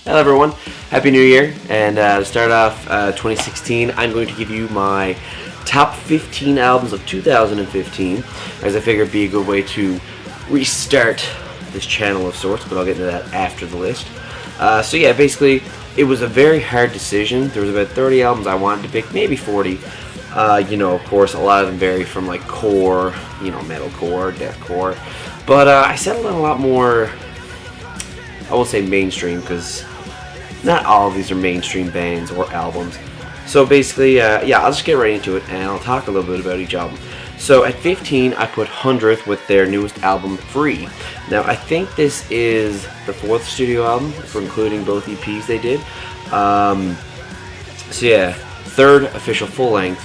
Hello everyone, Happy New Year, and to start off 2016, I'm going to give you my top 15 albums of 2015, as I figured it'd be a good way to restart this channel of sorts, but I'll get into that after the list. So yeah, basically, it was a very hard decision. There was about 30 albums I wanted to pick, maybe 40. Of course, a lot of them vary from like core, metalcore, deathcore, but I settled on a lot more, I won't say mainstream, because not all of these are mainstream bands or albums. So basically, I'll just get right into it and I'll talk a little bit about each album. So at 15, I put 100th with their newest album, Free. Now, I think this is the 4th studio album, for including both EPs they did. So yeah, 3rd official full-length,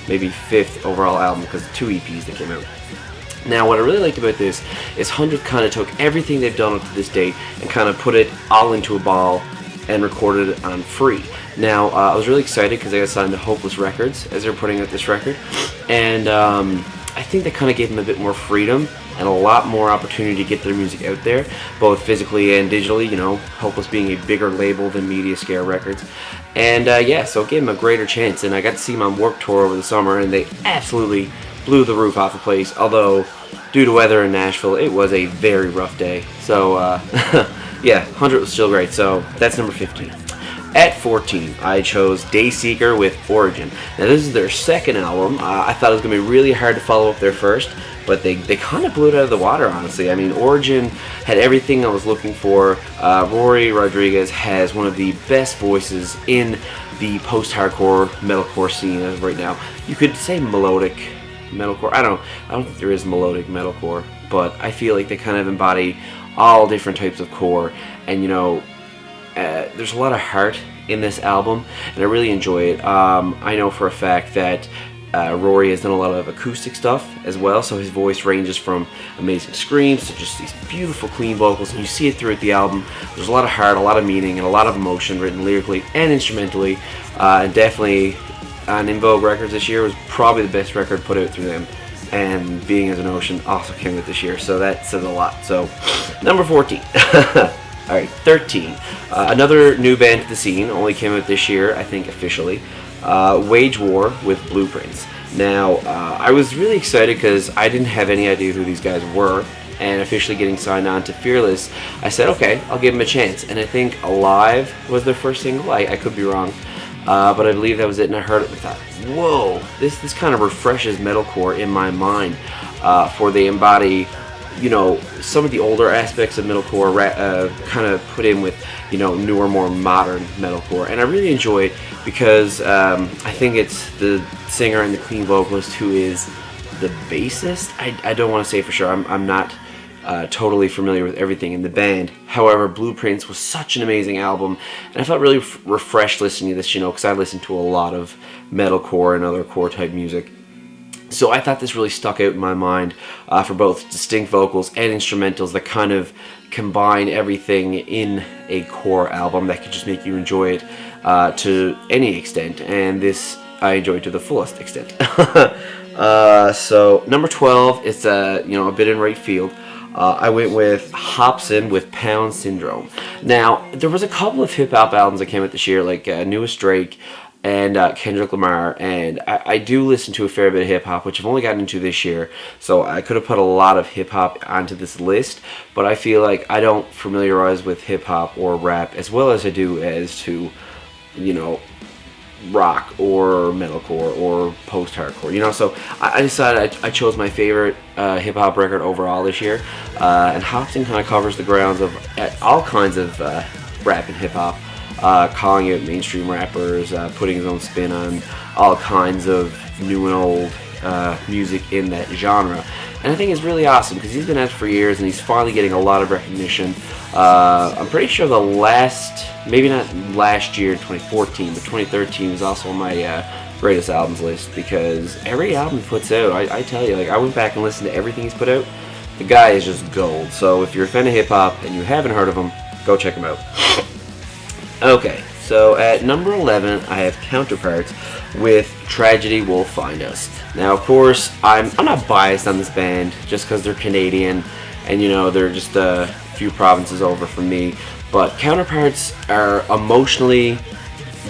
maybe 5th overall album, because 2 EPs that came out. Now, what I really liked about this is 100th kind of took everything they've done up to this date and kind of put it all into a ball and recorded it on Free. Now, I was really excited because I got signed to Hopeless Records as they were putting out this record, and I think that kind of gave them a bit more freedom and a lot more opportunity to get their music out there, both physically and digitally, Hopeless being a bigger label than Media Scare Records. And so it gave them a greater chance, and I got to see them on Warped Tour over the summer, and they absolutely blew the roof off the place, although due to weather in Nashville, it was a very rough day. So, yeah, 100 was still great, so that's number 15. At 14, I chose Dayseeker with Origin. Now, this is their second album. I thought it was going to be really hard to follow up their first, but they kind of blew it out of the water, honestly. I mean, Origin had everything I was looking for. Rory Rodriguez has one of the best voices in the post-hardcore metalcore scene as of right now. You could say melodic metalcore. I don't think there is melodic metalcore, but I feel like they kind of embody all different types of core, and there's a lot of heart in this album, and I really enjoy it. I know for a fact that Rory has done a lot of acoustic stuff as well, so his voice ranges from amazing screams to just these beautiful clean vocals, and you see it throughout the album. There's a lot of heart, a lot of meaning, and a lot of emotion written lyrically and instrumentally, and definitely on In Vogue Records this year was probably the best record put out through them, and Being as an Ocean also came out this year, so that says a lot. So, number 14. Alright, 13. Another new band to the scene, only came out this year, I think officially. Wage War with Blueprints. Now, I was really excited because I didn't have any idea who these guys were, and officially getting signed on to Fearless, I said, okay, I'll give them a chance. And I think Alive was their first single. I could be wrong, but I believe that was it, and I heard it and thought, whoa, this kind of refreshes metalcore in my mind, for they embody some of the older aspects of metalcore kind of put in with newer, more modern metalcore, and I really enjoy it because I think it's the singer and the clean vocalist who is the bassist. I don't want to say for sure. I'm not totally familiar with everything in the band. However, Blueprints was such an amazing album, and I felt really refreshed listening to this, because I listen to a lot of metalcore and other core type music. So I thought this really stuck out in my mind for both distinct vocals and instrumentals that kind of combine everything in a core album that could just make you enjoy it to any extent, and this I enjoyed to the fullest extent. So number 12 is a bit in right field. I went with Hobson with Pound Syndrome. Now, there was a couple of hip-hop albums that came out this year, like Newest Drake and Kendrick Lamar, and I do listen to a fair bit of hip-hop, which I've only gotten into this year, so I could have put a lot of hip-hop onto this list, but I feel like I don't familiarize with hip-hop or rap as well as I do as to, rock or metalcore or post-hardcore, so I decided I chose my favorite hip-hop record overall this year, and Hobson kind of covers the grounds of all kinds of rap and hip-hop, calling out mainstream rappers, putting his own spin on all kinds of new and old music in that genre. And I think it's really awesome because he's been at it for years and he's finally getting a lot of recognition. I'm pretty sure maybe not last year, 2014, but 2013 was also on my greatest albums list, because every album he puts out, I tell you, I went back and listened to everything he's put out. The guy is just gold. So if you're a fan of hip-hop and you haven't heard of him, go check him out. Okay, so at number 11, I have Counterparts with Tragedy Will Find Us. Now, of course, I'm not biased on this band just because they're Canadian and, they're just a few provinces over from me. but Counterparts are emotionally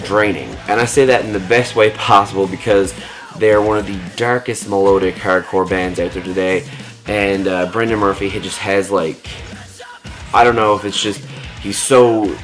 draining, and I say that in the best way possible because they're one of the darkest melodic hardcore bands out there today. And Brendan Murphy, he just has like, I don't know if it's just he's so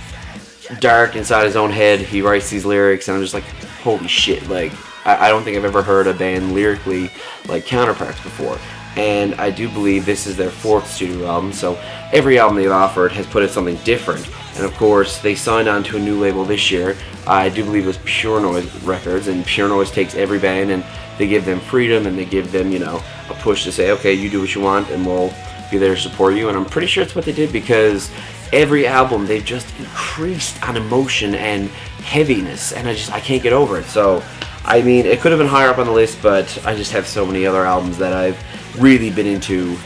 dark inside his own head. He writes these lyrics, and I'm just like, holy shit! Like, I don't think I've ever heard a band lyrically like Counterparts before. And I do believe this is their 4th studio album, so every album they've offered has put out something different. And of course, they signed on to a new label this year. I do believe it was Pure Noise Records, and Pure Noise takes every band and they give them freedom, and they give them, a push to say, okay, you do what you want and we'll be there to support you. And I'm pretty sure it's what they did, because every album they've just increased on emotion and heaviness, and I can't get over it. So, I mean, it could have been higher up on the list, but I just have so many other albums that I've really been into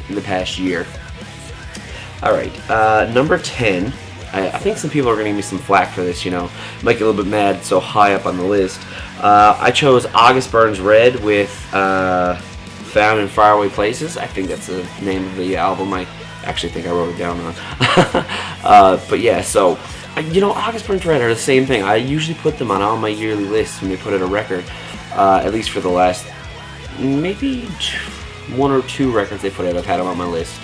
in the past year. Alright, number 10. I think some people are going to give me some flack for this, might get a little bit mad it's so high up on the list. I chose August Burns Red with Found in Faraway Places. I think that's the name of the album. I actually think I wrote it down wrong. But yeah, so, August Burns Red are the same thing. I usually put them on all my yearly lists when they put out a record, at least for the last maybe 1 or 2 records they put out. I've had them on my list.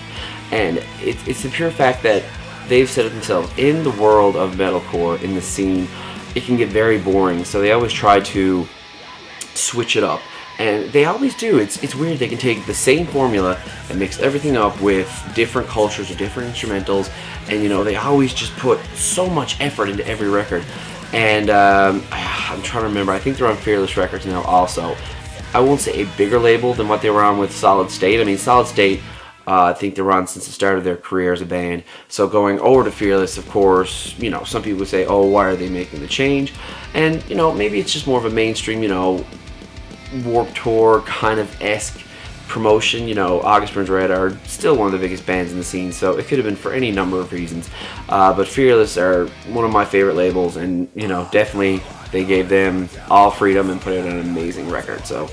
And it's the pure fact that they've said it themselves, in the world of metalcore, in the scene, it can get very boring, so they always try to switch it up. And they always do. It's weird. They can take the same formula and mix everything up with different cultures or different instrumentals, and they always just put so much effort into every record. And I'm trying to remember, I think they're on Fearless Records now also. I won't say a bigger label than what they were on with Solid State. I mean, Solid State, I think they were on since the start of their career as a band. So going over to Fearless, of course, some people would say, oh, why are they making the change? And, maybe it's just more of a mainstream, Warped Tour kind of esque promotion. August Burns Red are still one of the biggest bands in the scene, so it could have been for any number of reasons. But Fearless are one of my favorite labels, and, definitely they gave them all freedom and put out an amazing record. So,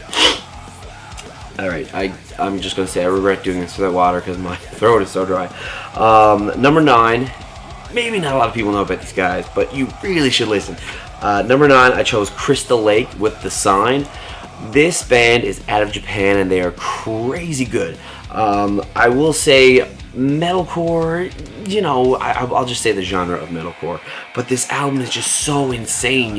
alright, I'm just going to say I regret doing this without water because my throat is so dry. Number 9, maybe not a lot of people know about these guys, but you really should listen. Number 9, I chose Crystal Lake with The Sign. This band is out of Japan, and they are crazy good. I will say metalcore, I'll just say the genre of metalcore, but this album is just so insane,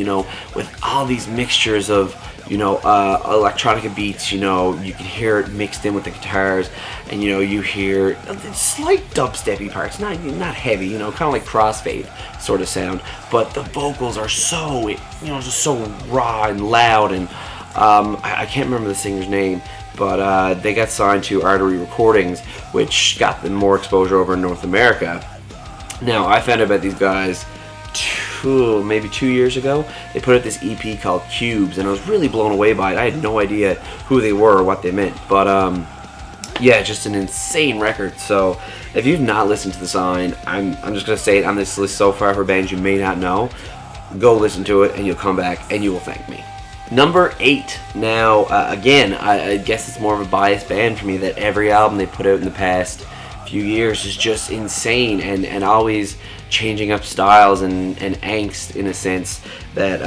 with all these mixtures of, electronica beats, you can hear it mixed in with the guitars, and, you hear slight dubsteppy parts, not heavy, kind of like Crossfade sort of sound, but the vocals are so, just so raw and loud, and I can't remember the singer's name, but they got signed to Artery Recordings, which got them more exposure over in North America. Now, I found out about these guys maybe 2 years ago. They put out this EP called Cubes, and I was really blown away by it. I had no idea who they were or what they meant, but yeah, just an insane record. So if you've not listened to The Sign, I'm just going to say it on this list so far for bands you may not know. Go listen to it, and you'll come back, and you will thank me. Number 8. Now, again, I guess it's more of a biased band for me that every album they put out in the past few years is just insane and always changing up styles and angst in a sense that,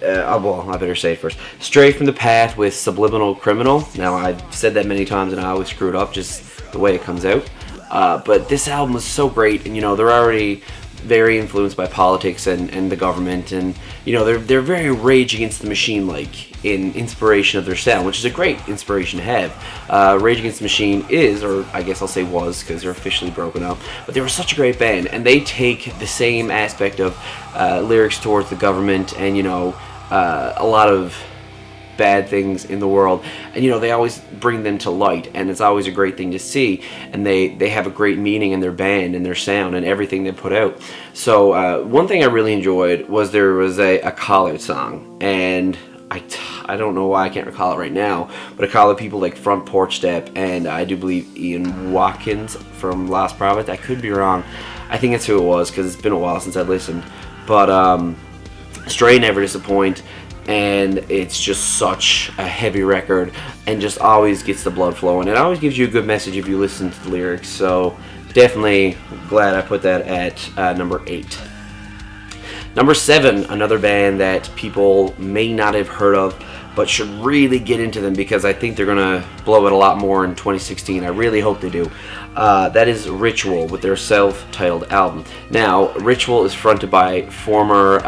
well, I better say it first. Stray from the Path with Subliminal Criminal. Now, I've said that many times and I always screw it up just the way it comes out. But this album was so great, and, they're already very influenced by politics and the government, and they're very Rage Against the Machine like in inspiration of their sound, which is a great inspiration to have. Rage Against the Machine is, or I guess I'll say was, because they're officially broken up, but they were such a great band, and they take the same aspect of lyrics towards the government and a lot of bad things in the world, and they always bring them to light, and it's always a great thing to see, and they have a great meaning in their band and their sound and everything they put out. So one thing I really enjoyed was there was a call-out song, and I don't know why I can't recall it right now, but I call it people like Front Porch Step, and I do believe Ian Watkins from Lost Prophet. I could be wrong. I think that's who it was, because it's been a while since I listened, but Stray never disappoint, and it's just such a heavy record and just always gets the blood flowing. It always gives you a good message if you listen to the lyrics, so definitely glad I put that at number 8. Number 7, another band that people may not have heard of, but should really get into them because I think they're going to blow it a lot more in 2016. I really hope they do. That is Ritual with their self-titled album. Now, Ritual is fronted by former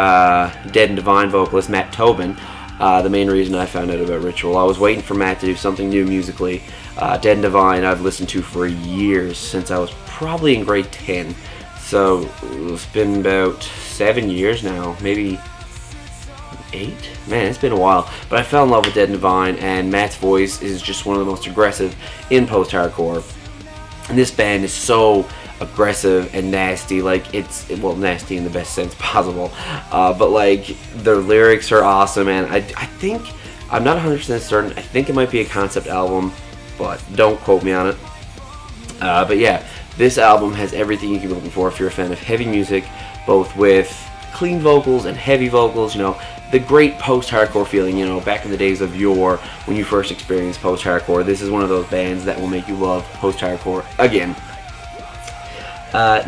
Dead and Divine vocalist Matt Tobin. The main reason I found out about Ritual, I was waiting for Matt to do something new musically. Dead and Divine I've listened to for years, since I was probably in grade 10. So it's been about 7 years now, maybe 8? Man, it's been a while. But I fell in love with Dead and Divine, and Matt's voice is just one of the most aggressive in post-hardcore. And this band is so aggressive and nasty, like well, nasty in the best sense possible. But like their lyrics are awesome, and I think, I'm not 100% certain, I think it might be a concept album, but don't quote me on it. But yeah, this album has everything you can be looking for if you're a fan of heavy music, both with clean vocals and heavy vocals, you know, the great post-hardcore feeling, you know, back in the days of yore when you first experienced post-hardcore. This is one of those bands that will make you love post-hardcore again.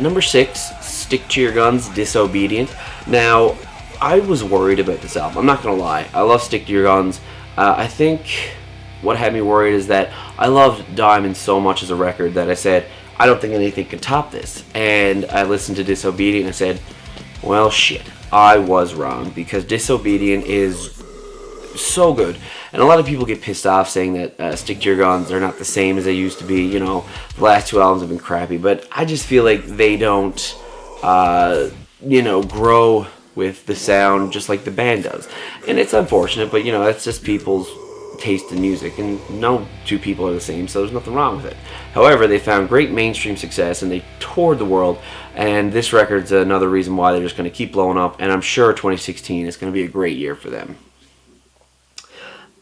Number 6, Stick to Your Guns, Disobedient. Now, I was worried about this album, I'm not going to lie. I love Stick to Your Guns. I think what had me worried is that I loved Diamond so much as a record that I said, I don't think anything can top this. And I listened to Disobedient and I said, well, shit, I was wrong, because Disobedient is so good. And a lot of people get pissed off saying that Stick to Your Guns are not the same as they used to be. You know, the last 2 albums have been crappy, but I just feel like they don't, you know, grow with the sound just like the band does. And it's unfortunate, but, you know, that's just people's taste in music, and no 2 people are the same, so there's nothing wrong with it. However, they found great mainstream success and they toured the world, and this record's another reason why they're just going to keep blowing up, and I'm sure 2016 is going to be a great year for them.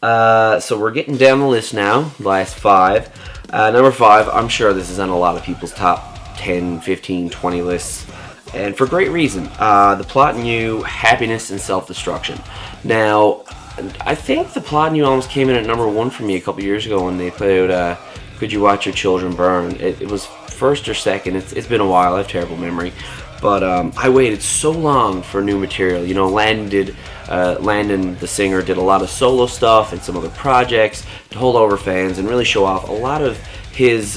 So we're getting down the list now, last 5. Number 5, I'm sure this is on a lot of people's top 10, 15, 20 lists, and for great reason. The Plot and You, Happiness and Self-Destruction. Now, I think The Plot and You almost came in at number 1 for me a couple years ago when they played Could You Watch Your Children Burn. It was first or second. It's been a while. I have terrible memory. But I waited so long for new material. You know, Landon, the singer, did a lot of solo stuff and some other projects to hold over fans and really show off a lot of his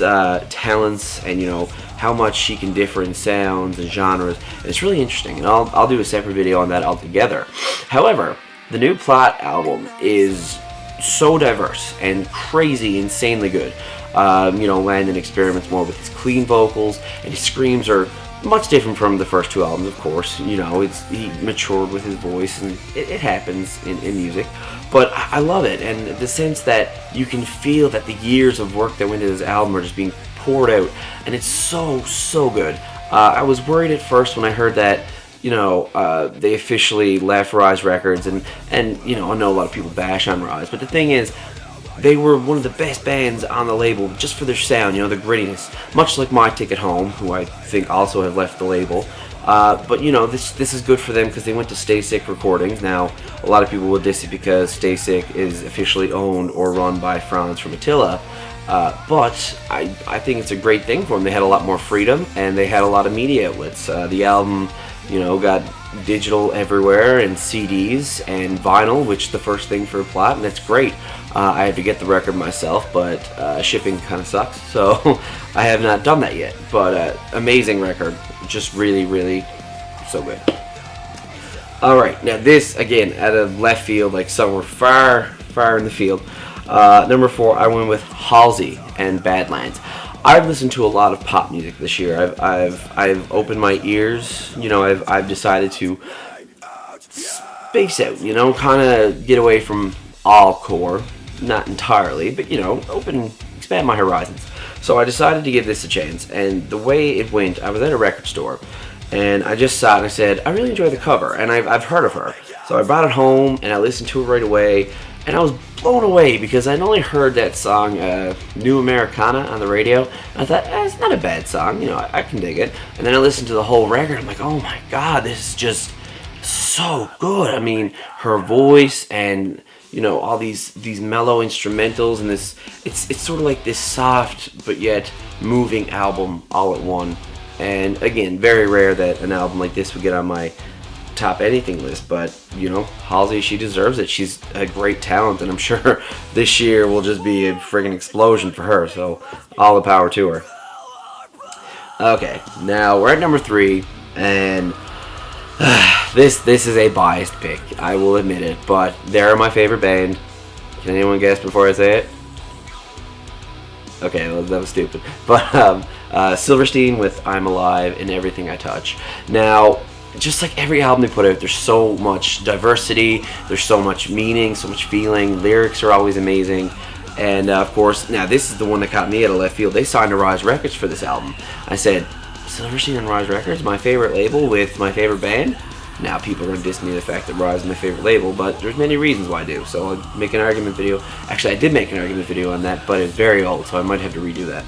talents and, you know, how much he can differ in sounds and genres. And it's really interesting, and I'll do a separate video on that altogether. However, the new Plot album is so diverse and crazy, insanely good. You know, Landon experiments more with his clean vocals, and his screams are much different from the first 2 albums, of course. You know, he matured with his voice, and it happens in music. But I love it, and the sense that you can feel that the years of work that went into this album are just being poured out, and it's so good. I was worried at first when I heard that, you know, they officially left Rise Records, and you know, I know a lot of people bash on Rise, but the thing is, they were one of the best bands on the label just for their sound, you know, the grittiness, much like My Ticket Home, who I think also have left the label. But you know, this is good for them because they went to Stay Sick Recordings. Now, a lot of people will diss it because Stay Sick is officially owned or run by Franz from Attila. But I think it's a great thing for them. They had a lot more freedom, and they had a lot of media outlets. The album, you know, got digital everywhere, and CDs and vinyl, which is the first thing for Plot, and that's great. I had to get the record myself, but shipping kind of sucks, so I have not done that yet. But amazing record, just really so good. Alright, now this, again, out of left field, like somewhere far in the field. Number 4, I went with Halsey and Badlands. I've listened to a lot of pop music this year. I've opened my ears. You know, I've decided to space out. You know, kind of get away from all core, not entirely, but you know, expand my horizons. So I decided to give this a chance. And the way it went, I was at a record store, and I just saw it and I said, I really enjoy the cover, and I've heard of her. So I brought it home and I listened to it right away. And I was blown away because I'd only heard that song, New Americana, on the radio. And I thought, it's not a bad song, you know, I can dig it. And then I listened to the whole record. I'm like, oh my god, this is just so good. I mean, her voice and, you know, all these mellow instrumentals and this. It's sort of like this soft but yet moving album all at one. And again, very rare that an album like this would get on my top anything list, but you know, Halsey, she deserves it. She's a great talent, and I'm sure this year will just be a friggin' explosion for her, so all the power to her. Okay, now we're at number 3, and this is a biased pick, I will admit it, but they're my favorite band. Can anyone guess before I say it? Okay, well, that was stupid. But Silverstein with I'm Alive and Everything I Touch. Now, just like every album they put out, there's so much diversity, there's so much meaning, so much feeling, lyrics are always amazing, and of course, now this is the one that caught me out of left field. They signed to Rise Records for this album. I said, Silverstein and Rise Records, my favorite label with my favorite band? Now people are going to diss me the fact that Rise is my favorite label, but there's many reasons why I do, so I'll make an argument video. Actually, I did make an argument video on that, but it's very old, so I might have to redo that.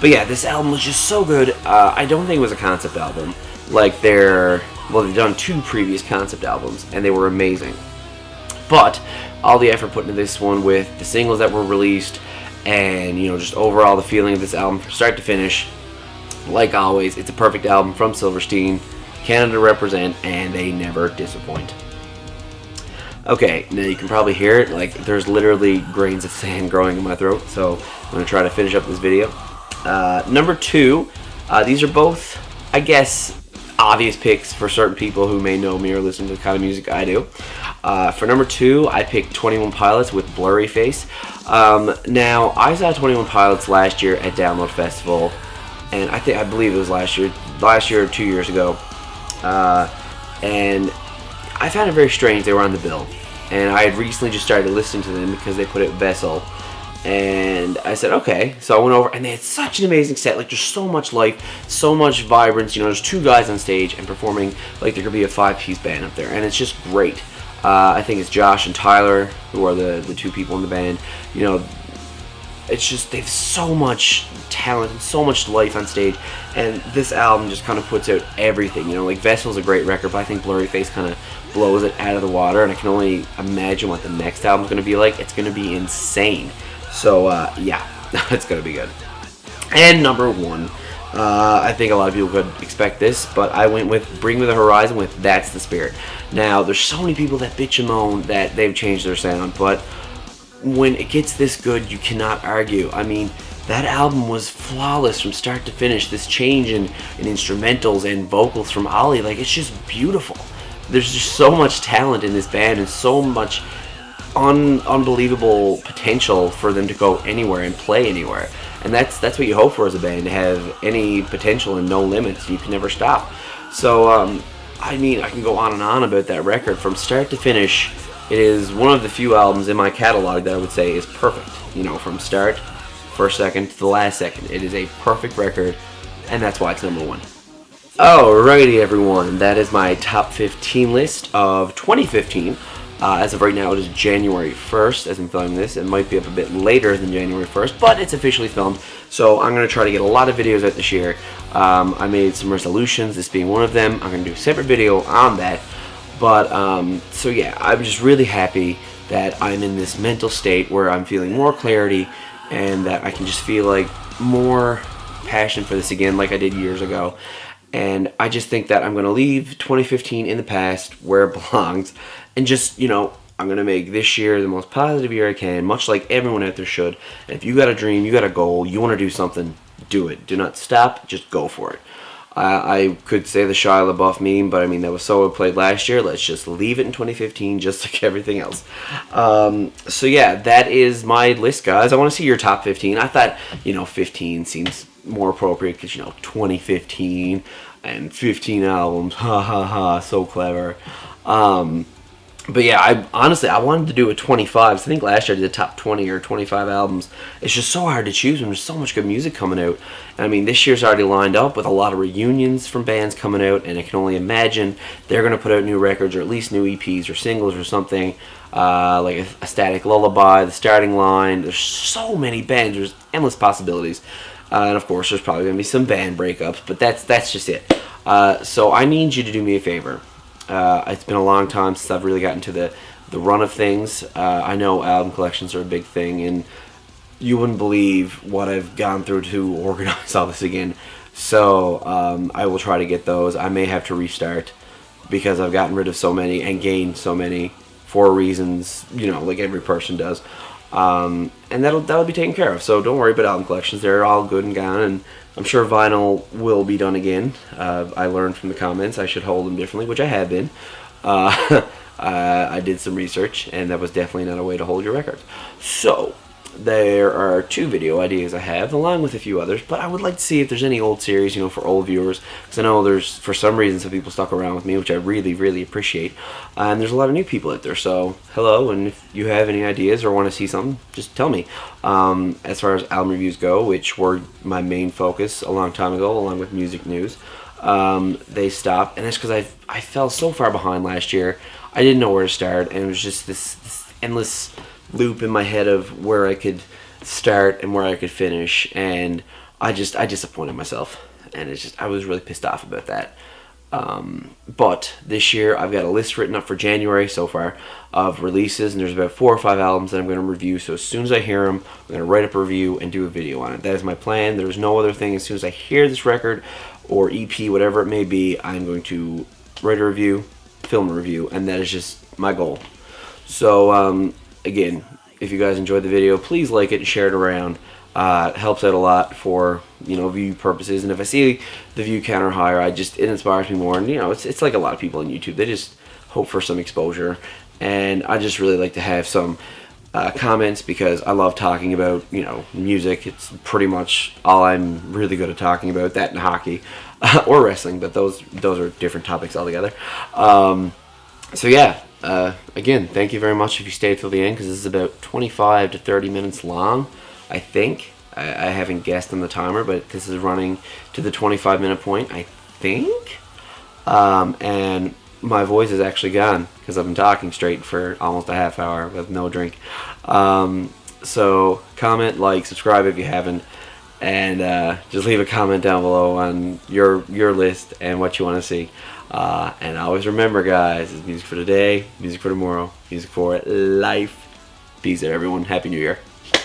But yeah, this album was just so good. I don't think it was a concept album. Like they've done 2 previous concept albums, and they were amazing. But all the effort put into this one with the singles that were released, and you know, just overall the feeling of this album from start to finish, like always, it's a perfect album from Silverstein. Canada represent, and they never disappoint. Okay, now you can probably hear it, like there's literally grains of sand growing in my throat, so I'm going to try to finish up this video. Number 2, these are both, I guess, obvious picks for certain people who may know me or listen to the kind of music I do. For number 2, I picked 21 Pilots with Blurry Face. Now, I saw 21 Pilots last year at Download Festival, and I believe it was last year or 2 years ago. And I found it very strange they were on the bill. And I had recently just started listening to them because they put it Vessel. And I said, okay. So I went over, and they had such an amazing set. Like, there's so much life, so much vibrance. You know, there's 2 guys on stage and performing like there could be a 5-piece band up there. And it's just great. I think it's Josh and Tyler who are the 2 people in the band. You know, it's just, they have so much talent and so much life on stage, and this album just kind of puts out everything. You know, like Vessel's a great record, but I think Blurry Face kind of blows it out of the water, and I can only imagine what the next album's going to be like. It's going to be insane. So yeah, it's going to be good. And number 1, I think a lot of people could expect this, but I went with Bring Me the Horizon with That's the Spirit. Now, there's so many people that bitch and moan that they've changed their sound, but when it gets this good, you cannot argue. I mean, that album was flawless from start to finish. This change in instrumentals and vocals from Ollie, like, it's just beautiful. There's just so much talent in this band and so much unbelievable potential for them to go anywhere and play anywhere. And that's what you hope for as a band, to have any potential and no limits. You can never stop. So, I mean, I can go on and on about that record from start to finish. It is one of the few albums in my catalog that I would say is perfect. You know, from start, first second, to the last second. It is a perfect record, and that's why it's number 1. Alrighty, everyone. That is my top 15 list of 2015. As of right now, it is January 1st as I'm filming this. It might be up a bit later than January 1st, but it's officially filmed. So I'm going to try to get a lot of videos out this year. I made some resolutions, this being one of them. I'm going to do a separate video on that. But, so yeah, I'm just really happy that I'm in this mental state where I'm feeling more clarity and that I can just feel like more passion for this again like I did years ago. And I just think that I'm going to leave 2015 in the past where it belongs and just, you know, I'm going to make this year the most positive year I can, much like everyone out there should. And if you got a dream, you got a goal, you want to do something, do it. Do not stop, just go for it. I could say the Shia LaBeouf meme, but I mean, that was so played last year. Let's just leave it in 2015, just like everything else. So yeah, that is my list, guys. I want to see your top 15. I thought, you know, 15 seems more appropriate because, you know, 2015 and 15 albums. Ha ha ha, so clever. But yeah, I wanted to do a 25. I think last year I did the top 20 or 25 albums. It's just so hard to choose when there's so much good music coming out. And I mean, this year's already lined up with a lot of reunions from bands coming out, and I can only imagine they're going to put out new records or at least new EPs or singles or something. Like a Static Lullaby, The Starting Line. There's so many bands. There's endless possibilities. And of course, there's probably going to be some band breakups, but that's just it. So I need you to do me a favor. It's been a long time since I've really gotten to the the run of things. I know album collections are a big thing, and you wouldn't believe what I've gone through to organize all this again. So I will try to get those. I may have to restart because I've gotten rid of so many and gained so many for reasons, like every person does. And that'll be taken care of. So don't worry about album collections. They're all good and gone, and I'm sure vinyl will be done again. I learned from the comments I should hold them differently, which I have been. I did some research, and that was definitely not a way to hold your records. So there are 2 video ideas I have, along with a few others, but I would like to see if there's any old series, for old viewers, because I know there's, for some reason, some people stuck around with me, which I really, really appreciate, and there's a lot of new people out there, so hello, and if you have any ideas or want to see something, just tell me. As far as album reviews go, which were my main focus a long time ago, along with music news, they stopped, and that's because I fell so far behind last year. I didn't know where to start, and it was just this endless loop in my head of where I could start and where I could finish, and I disappointed myself, and I was really pissed off about that. But this year I've got a list written up for January so far of releases, and there's about 4 or 5 albums that I'm going to review. So as soon as I hear them, I'm going to write up a review and do a video on it. That is my plan. There's no other thing. As soon as I hear this record or EP, whatever it may be, I'm going to write a review, film a review, and that is just my goal. So again, if you guys enjoyed the video, please like it and share it around. It helps out a lot for view purposes, and if I see the view counter higher, it inspires me more. And it's like a lot of people on YouTube, they just hope for some exposure, and I just really like to have some comments, because I love talking about music. It's pretty much all I'm really good at talking about, that and hockey or wrestling, but those are different topics altogether. So yeah, again, thank you very much if you stayed till the end, because this is about 25 to 30 minutes long, I think. I haven't guessed on the timer, but this is running to the 25-minute point, I think. And my voice is actually gone, because I've been talking straight for almost a half hour with no drink. So comment, like, subscribe if you haven't, and just leave a comment down below on your list and what you want to see. And always remember, guys, it's music for today, music for tomorrow, music for life. Peace out, everyone. Happy New Year.